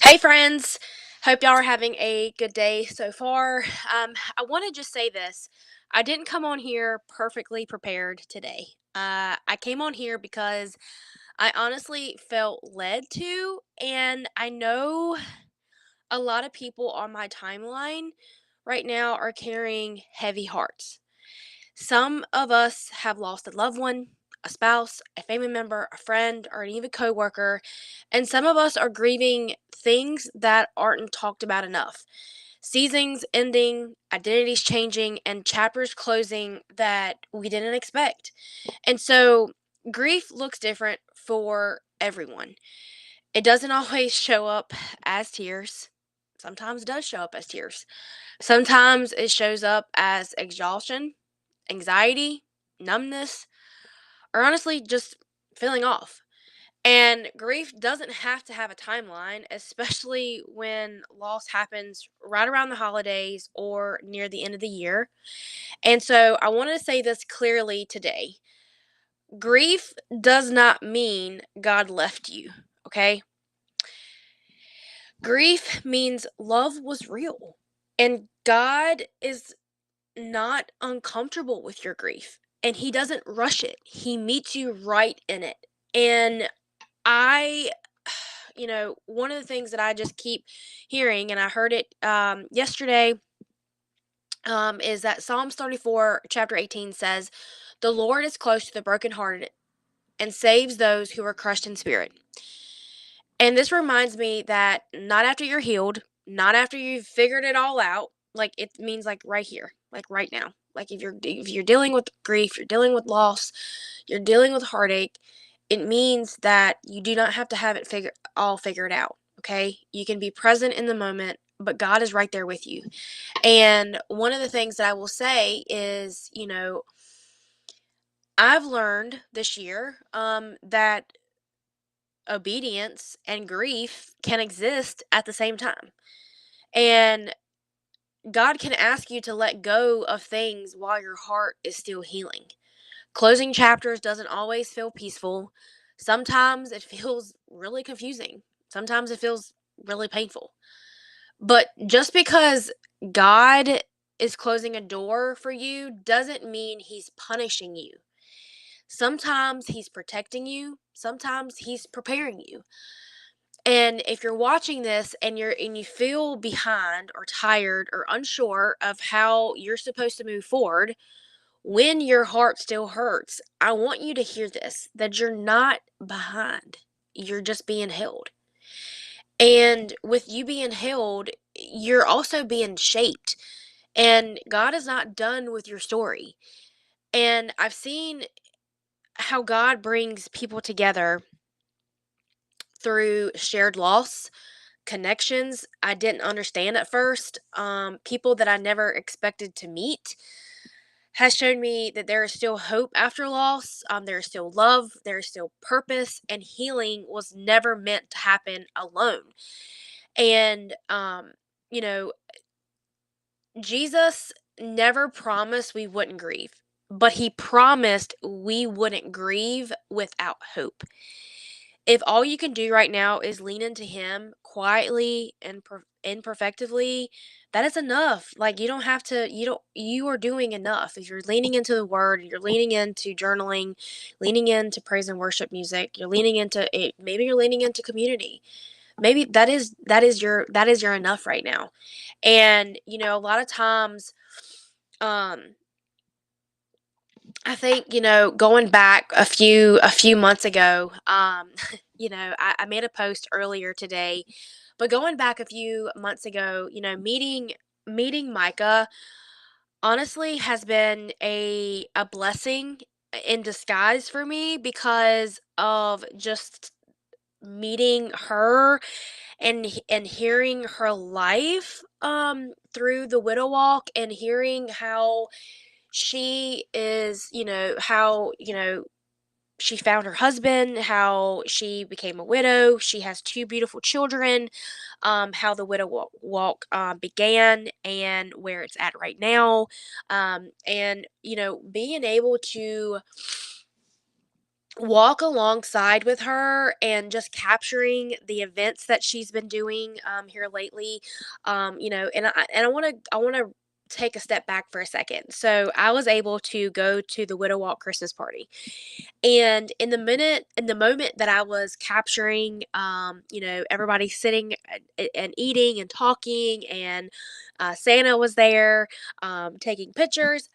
Hey, friends. Hope y'all are having a good day so far. I want to just say this. I didn't come on here perfectly prepared today. I came on here because I honestly felt led to, and I know a lot of people on my timeline right now are carrying heavy hearts. Some of us have lost a loved one, a spouse, a family member, a friend, or even coworker, and some of us are grieving things that aren't talked about enough. Seasons ending, identities changing, and chapters closing that we didn't expect. And so grief looks different for everyone. It doesn't always show up as tears. Sometimes it does show up as tears. Sometimes it shows up as exhaustion, anxiety, numbness, or honestly just feeling off. And grief doesn't have to have a timeline, especially when loss happens right around the holidays or near the end of the year. And so I want to say this clearly today. Grief does not mean God left you, okay? Grief means love was real. And God is not uncomfortable with your grief, and he doesn't rush it. He meets you right in it. And I one of the things that I just keep hearing, and I heard it yesterday, is that Psalms 34 chapter 18 says, the Lord is close to the brokenhearted and saves those who are crushed in spirit. And this reminds me that not after you're healed, not after you've figured it all out, like it means like right here, like right now. Like if you're dealing with grief, you're dealing with loss, you're dealing with heartache, it means that you do not have to have it all figured out, okay? You can be present in the moment, but God is right there with you. And one of the things that I will say is, I've learned this year that obedience and grief can exist at the same time. And God can ask you to let go of things while your heart is still healing. Closing chapters doesn't always feel peaceful. Sometimes it feels really confusing. Sometimes it feels really painful. But just because God is closing a door for you doesn't mean he's punishing you. Sometimes he's protecting you, sometimes he's preparing you. And if you're watching this and you feel behind or tired or unsure of how you're supposed to move forward when your heart still hurts, I want you to hear this, that you're not behind. You're just being held. And with you being held, you're also being shaped. And God is not done with your story. And I've seen how God brings people together through shared loss, connections I didn't understand at first, people that I never expected to meet, has shown me that there is still hope after loss. There is still love, there is still purpose, and healing was never meant to happen alone. And, you know, Jesus never promised we wouldn't grieve, but he promised we wouldn't grieve without hope. If all you can do right now is lean into him quietly and imperfectively, that is enough. Like you don't have to you are doing enough. If you're leaning into the word, you're leaning into journaling, leaning into praise and worship music, you're leaning into it, maybe you're leaning into community. Maybe that is your enough right now. And a lot of times um I think, going back a few months ago, I made a post earlier today, but going back a few months ago, meeting Micah honestly has been a blessing in disguise for me because of just meeting her and hearing her life through the widow walk and hearing how she is, how, she found her husband, how she became a widow. She has two beautiful children, how the widow walk began and where it's at right now. And, being able to walk alongside with her and just capturing the events that she's been doing here lately. And I want to take a step back for a second. So I was able to go to the Widow Walk Christmas party, and in the moment that I was capturing, everybody sitting and eating and talking, and Santa was there, taking pictures.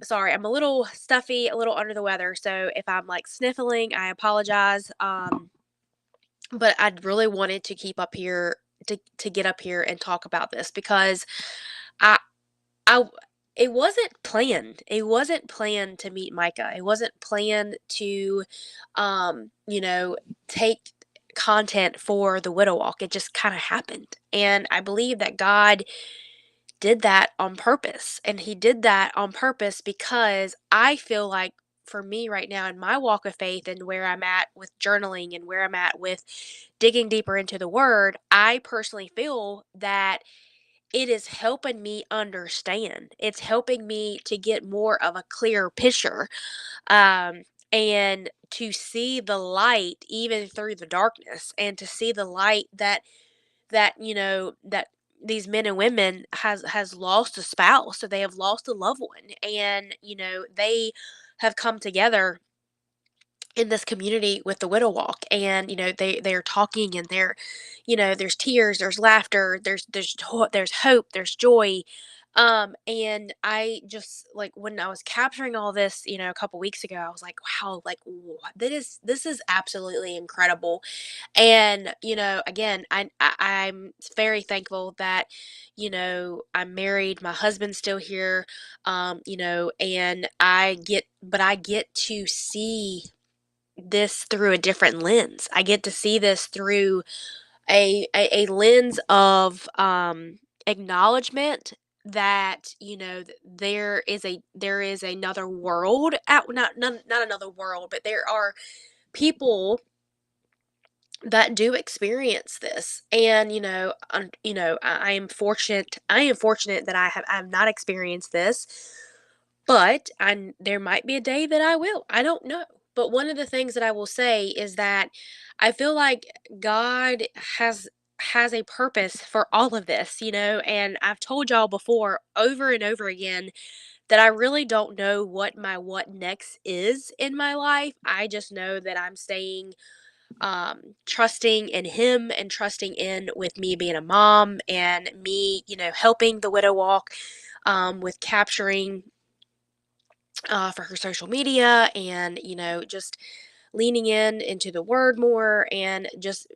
Sorry, I'm a little stuffy, a little under the weather, so if I'm like sniffling, I apologize. But I really wanted to keep up here to get up here and talk about this because I I it wasn't planned. It wasn't planned to meet Micah. It wasn't planned to, take content for the Widow Walk. It just kind of happened, and I believe that God did that on purpose. And he did that on purpose because I feel like for me right now in my walk of faith and where I'm at with journaling and where I'm at with digging deeper into the word, I personally feel that it is helping me understand. It's helping me to get more of a clear picture, um, and to see the light even through the darkness, and to see the light that these men and women has lost a spouse, so they have lost a loved one, and they have come together in this community with the Widow Walk, and they're talking, and there's tears, there's laughter, there's hope, there's joy. And I just, like, when I was capturing all this, a couple weeks ago, I was like, wow, like, this is absolutely incredible. And again, I'm very thankful that I'm married, my husband's still here, and I get to see this through a different lens. I get to see this through a lens of acknowledgement that there is another world out, not another world, but there are people that do experience this. And I am fortunate, that I have not experienced this, but there might be a day that I will. I don't know. But one of the things that I will say is that I feel like God has has a purpose for all of this, and I've told y'all before over and over again that I really don't know what my what next is in my life. I just know that I'm staying trusting in him, and trusting in with me being a mom, and me, helping the Widow Walk with capturing for her social media, and just leaning into the word more, and just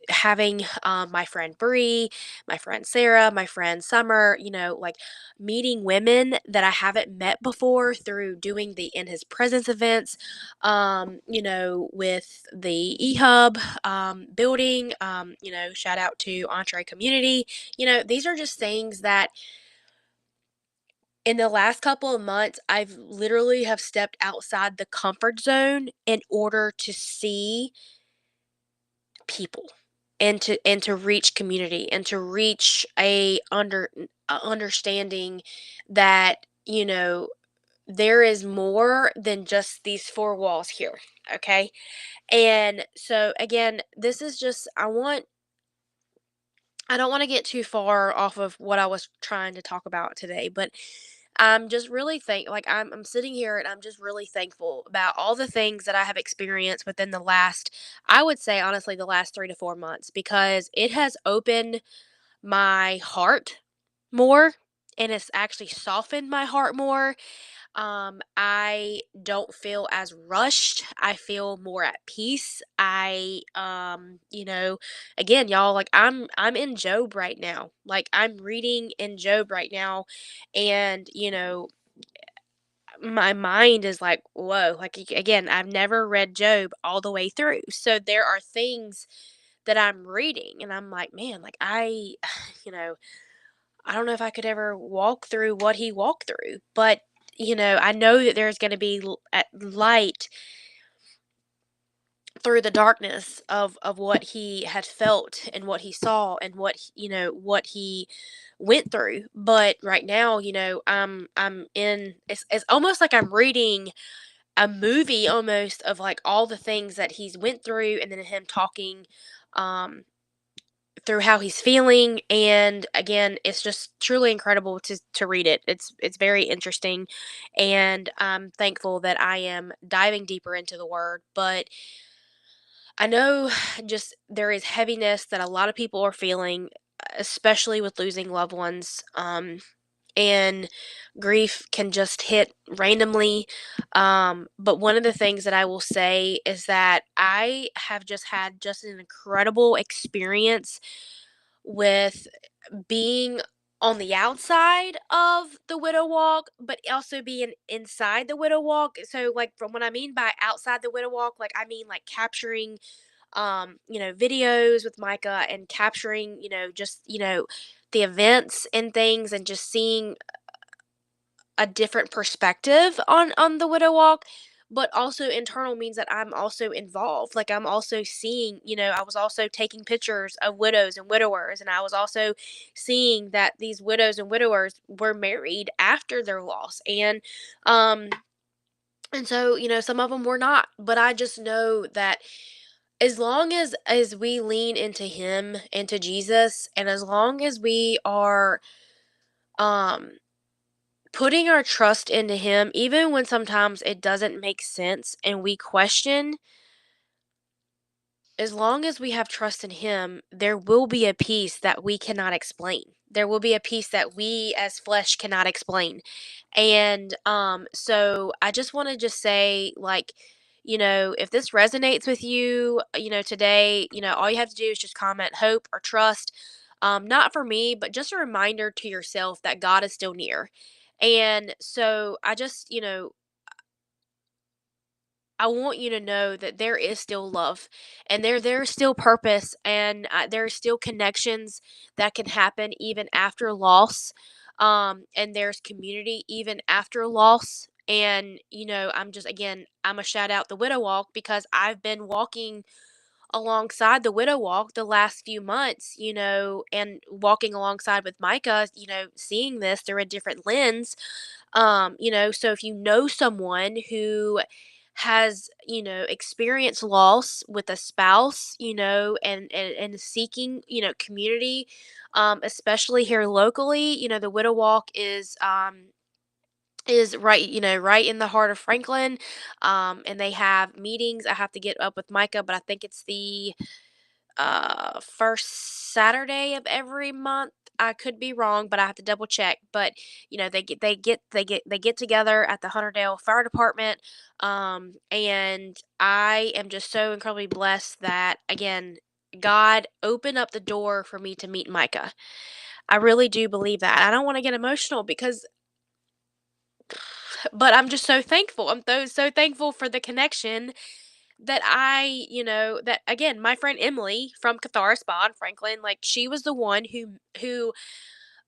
having my friend Bree, my friend Sarah, my friend Summer, like meeting women that I haven't met before through doing the In His Presence events, with the eHub building, shout out to Entree Community. These are just things that in the last couple of months, I've literally have stepped outside the comfort zone in order to see people, and to reach community, and to reach a understanding that there is more than just these four walls here. Okay. And so again, this is just I don't want to get too far off of what I was trying to talk about today, but I'm just really I'm sitting here, and I'm just really thankful about all the things that I have experienced within the last, I would say honestly, the last 3 to 4 months, because it has opened my heart more, and it's actually softened my heart more. I don't feel as rushed. I feel more at peace. Again, y'all, like I'm in Job right now. Like I'm reading in Job right now, and my mind is like, whoa, like again, I've never read Job all the way through. So there are things that I'm reading, and I'm like, man, like you know, I don't know if I could ever walk through what he walked through, but I know that there's going to be light through the darkness of what he had felt, and what he saw, and what he went through. But right now, I'm in, it's almost like I'm reading a movie almost of like all the things that he's went through, and then him talking um through how he's feeling. And again, it's just truly incredible to read it. It's very interesting, and I'm thankful that I am diving deeper into the word. But I know just there is heaviness that a lot of people are feeling, especially with losing loved ones. And grief can just hit randomly. But one of the things that I will say is that I have just had just an incredible experience with being on the outside of the widow walk, but also being inside the widow walk. So, like, from what I mean by outside the widow walk, like, I mean, like, capturing, videos with Micah, and capturing, just, the events and things, and just seeing a different perspective on the widow walk. But also internal means that I'm also involved. Like, I'm also seeing, I was also taking pictures of widows and widowers, and I was also seeing that these widows and widowers were married after their loss. And so, some of them were not, but I just know that as long as we lean into him, into Jesus, and as long as we are um putting our trust into him, even when sometimes it doesn't make sense and we question, as long as we have trust in him, there will be a peace that we cannot explain. There will be a peace that we as flesh cannot explain. And so I just want to just say, like, if this resonates with you, today, all you have to do is just comment hope or trust. Not for me, but just a reminder to yourself that God is still near. And so I just, I want you to know that there is still love, and there's still purpose, and there are still connections that can happen even after loss. And there's community even after loss. And I'm a shout out the Widow Walk, because I've been walking alongside the Widow Walk the last few months, and walking alongside with Micah, seeing this through a different lens. So if you know someone who has, experienced loss with a spouse, and seeking, community, especially here locally, the Widow Walk is right, right in the heart of Franklin. And they have meetings. I have to get up with Micah, but I think it's the first Saturday of every month. I could be wrong, but I have to double check. But they get together at the Hunterdale Fire Department. And I am just so incredibly blessed that, again, God opened up the door for me to meet Micah. I really do believe that. I don't want to get emotional, but I'm just so thankful. So thankful for the connection that that, again, my friend Emily from Cathara Spa in Franklin, like, she was the one who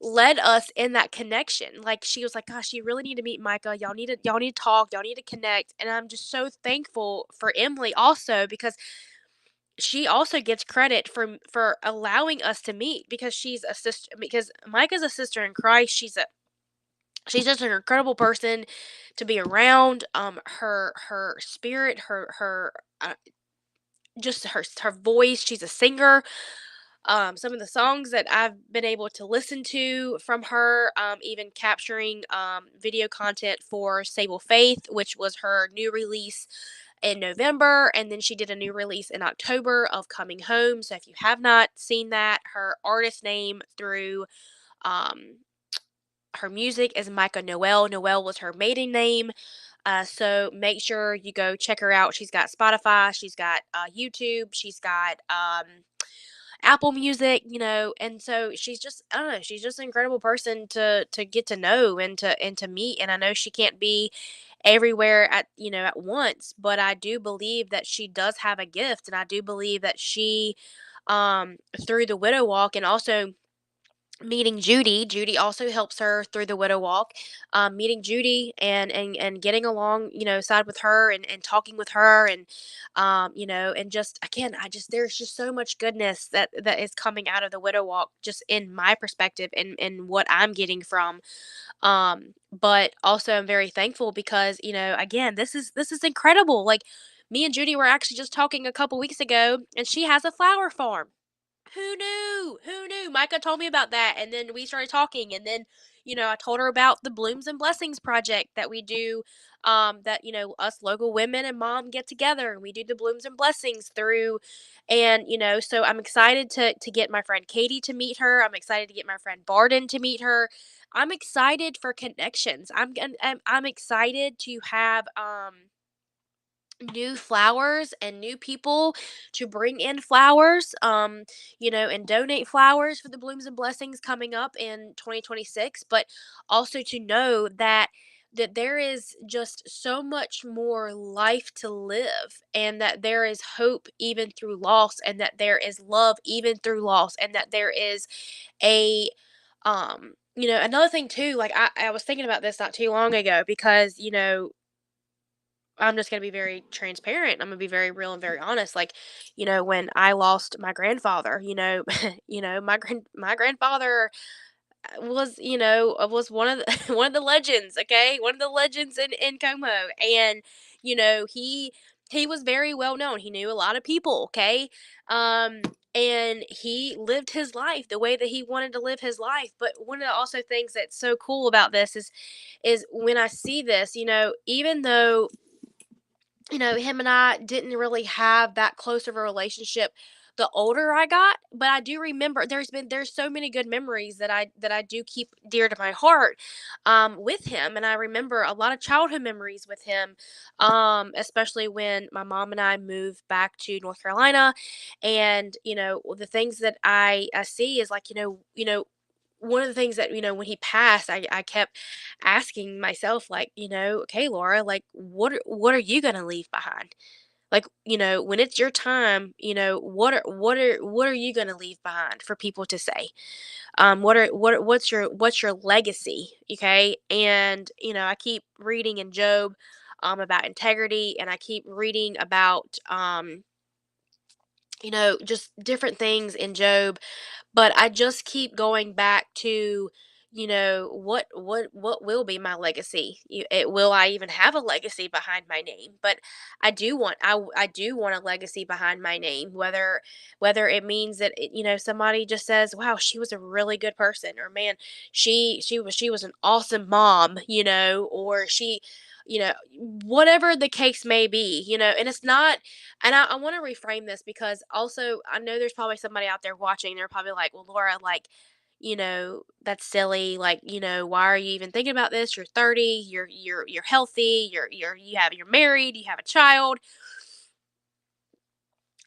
led us in that connection. Like, she was like, "Gosh, you really need to meet Micah. Y'all need to talk. Y'all need to connect." And I'm just so thankful for Emily also, because she also gets credit for allowing us to meet, because she's a sister, because Micah's a sister in Christ. She's just an incredible person to be around. Her spirit, her just her voice. She's a singer. Some of the songs that I've been able to listen to from her, even capturing video content for Stable Faith, which was her new release in November, and then she did a new release in October of Coming Home. So if you have not seen that, her artist name through um, her music is Micah Noel. Noel was her maiden name. So make sure you go check her out. She's got Spotify, she's got YouTube, she's got Apple Music, and so she's just, I don't know, she's just an incredible person to get to know, and to meet. And I know she can't be everywhere at once, but I do believe that she does have a gift, and I do believe that she through the Widow Walk, and also meeting Judy. Judy also helps her through the widow walk. Meeting Judy and getting along, side with her and talking with her and just again, I just there's just so much goodness that is coming out of the widow walk, just in my perspective and what I'm getting from. But also I'm very thankful because again, this is incredible. Like me and Judy were actually just talking a couple weeks ago, and she has a flower farm. Who knew? Who knew? Micah told me about that, and then we started talking, and then, I told her about the Blooms and Blessings project that we do. That us local women and mom get together, and we do the Blooms and Blessings through, and so I'm excited to get my friend Katie to meet her. I'm excited to get my friend Barden to meet her. I'm excited for connections. I'm excited to have new flowers and new people to bring in flowers, and donate flowers for the Blooms and Blessings coming up in 2026, but also to know that there is just so much more life to live, and that there is hope even through loss, and that there is love even through loss, and that there is a another thing too. Like I was thinking about this not too long ago, because I'm just gonna be very transparent. I'm gonna be very real and very honest. Like, when I lost my grandfather, my grandfather was one of the one of the legends. Okay, one of the legends in Como, and he was very well known. He knew a lot of people. Okay, and he lived his life the way that he wanted to live his life. But one of the also things that's so cool about this is when I see this, even though him and I didn't really have that close of a relationship the older I got, but I do remember there's so many good memories that I do keep dear to my heart with him, and I remember a lot of childhood memories with him, especially when my mom and I moved back to North Carolina. And the things that I see is like, one of the things that when he passed, I kept asking myself, like, okay, Laura, like, what are you gonna leave behind? Like, when it's your time, what are you gonna leave behind for people to say? What's your legacy? Okay, and I keep reading in Job about integrity, and I keep reading about just different things in Job, but I just keep going back to, what will be my legacy? Will I even have a legacy behind my name? But I do want a legacy behind my name, whether it means that somebody just says, "Wow, she was a really good person," or "Man, she was an awesome mom," or whatever the case may be, and it's not. And I want to reframe this, because also I know there's probably somebody out there watching. They're probably like, "Well, Laura, like, that's silly. Like, why are you even thinking about this? You're 30. You're healthy. You're married. You have a child."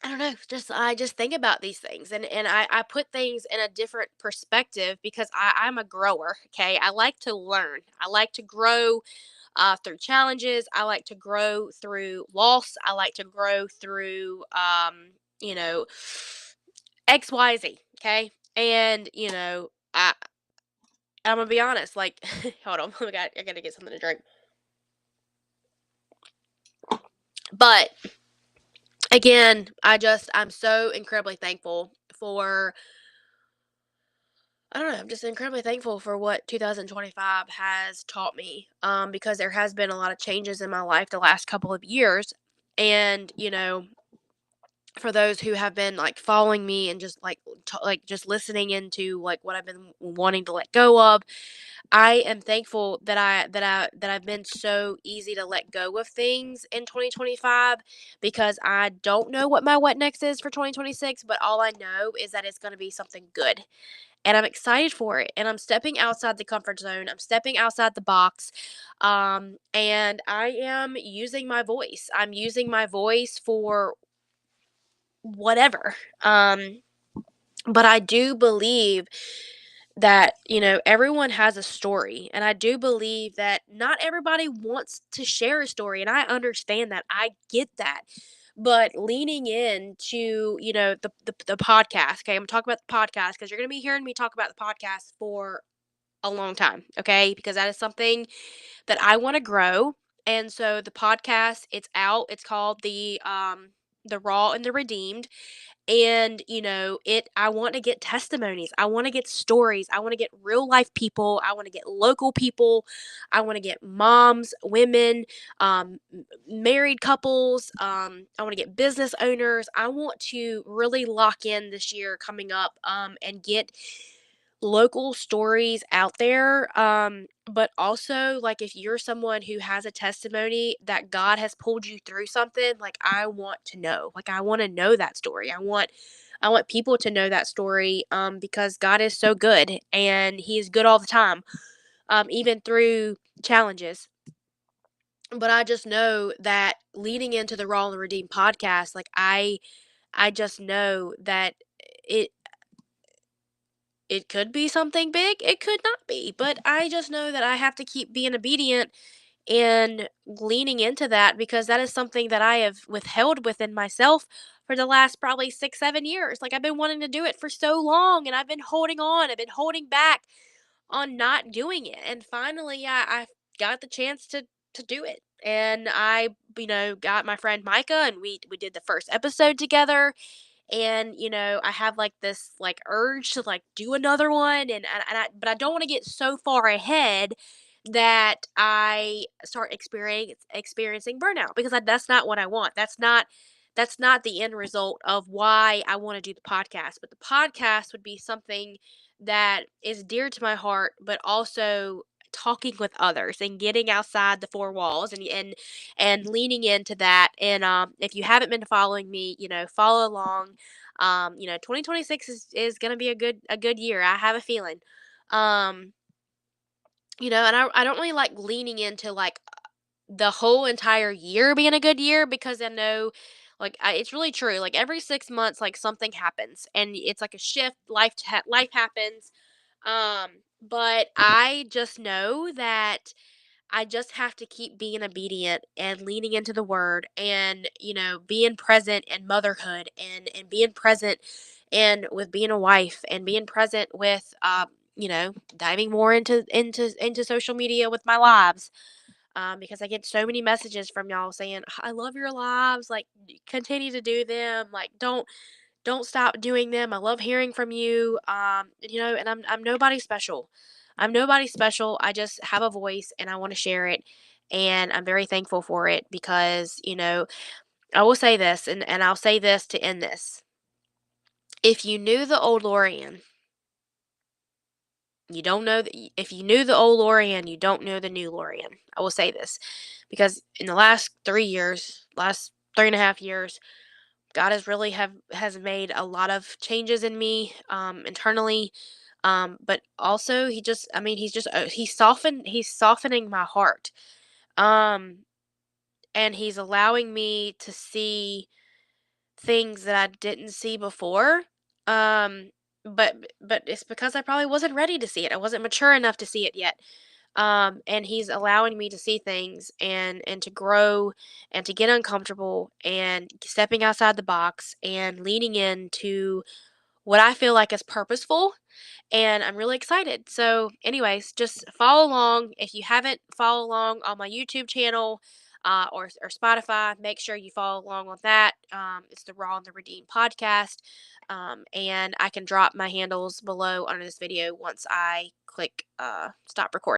I don't know. I just think about these things, and I put things in a different perspective, because I'm a grower. Okay, I like to learn. I like to grow through challenges. I like to grow through loss. I like to grow through, you know, XYZ. Okay. And, I'm going to be honest. Like, hold on. I got to get something to drink. But again, I'm so incredibly thankful for, I don't know, I'm just incredibly thankful for what 2025 has taught me, because there has been a lot of changes in my life the last couple of years. And, for those who have been like following me and just like just listening into like what I've been wanting to let go of, I am thankful that I've been so easy to let go of things in 2025, because I don't know what next is for 2026, but all I know is that it's going to be something good, and I'm excited for it, and I'm stepping outside the comfort zone. I'm stepping outside the box, and I am using my voice. I'm using my voice for whatever. But I do believe that, everyone has a story. And I do believe that not everybody wants to share a story. And I understand that. I get that. but leaning into, the podcast. Okay, I'm talking about the podcast because you're going to be hearing me talk about the podcast for a long time, okay? Because that is something that I want to grow. And so the podcast, it's out. It's called the Raw and the Redeemed. And I want to get testimonies. I want to get stories. I want to get real life people. I want to get local people. I want to get moms, women, married couples. I want to get business owners. I want to really lock in this year coming up, and get local stories out there. But also, like, if you're someone who has a testimony that God has pulled you through something, like, I want to know. Like, I want to know that story. I want people to know that story, because God is so good, and He is good all the time, even through challenges. But I just know that leading into the Raw and Redeemed podcast, like, I just know that it it could be something big, it could not be, but I just know that I have to keep being obedient and leaning into that, because that is something that I have withheld within myself for the last probably 6, 7 years. Like, I've been wanting to do it for so long, and I've been holding on, I've been holding back on not doing it. And finally, I got the chance to do it. And I, got my friend Micah, and we did the first episode together. And I have like this like urge to like do another one, but I don't want to get so far ahead that I start experiencing burnout, because that's not what I want. That's not the end result of why I want to do the podcast. But the podcast would be something that is dear to my heart, but also talking with others and getting outside the four walls, and leaning into that. And if you haven't been following me, follow along. 2026 is going to be a good year. I have a feeling. Um, and I don't really like leaning into like the whole entire year being a good year, because I know, like, it's really true. Like, every 6 months, like, something happens, and it's like a shift. Life happens. But I just know that I just have to keep being obedient and leaning into the word, and being present in motherhood, and being present and with being a wife, and being present with diving more into social media with my lives, because I get so many messages from y'all saying, "I love your lives, like, continue to do them, like, don't stop doing them. I love hearing from you." And I'm nobody special. I'm nobody special. I just have a voice, and I want to share it, and I'm very thankful for it, because I will say this, and I'll say this to end this. If you knew the old Lorian, you don't know that. If you knew the old Lorian, you don't know the new Lorian. I will say this, because in the last 3 years, last 3.5 years, God has made a lot of changes in me, internally, but also he's softening my heart, um, and he's allowing me to see things that I didn't see before, um, but it's because I probably wasn't ready to see it. I wasn't mature enough to see it yet. And he's allowing me to see things, and to grow, and to get uncomfortable, and stepping outside the box, and leaning into what I feel like is purposeful, and I'm really excited. So, anyways, just follow along. If you haven't followed along on my YouTube channel, or Spotify, make sure you follow along on that. It's the Raw and the Redeemed podcast. And I can drop my handles below under this video once I click stop recording.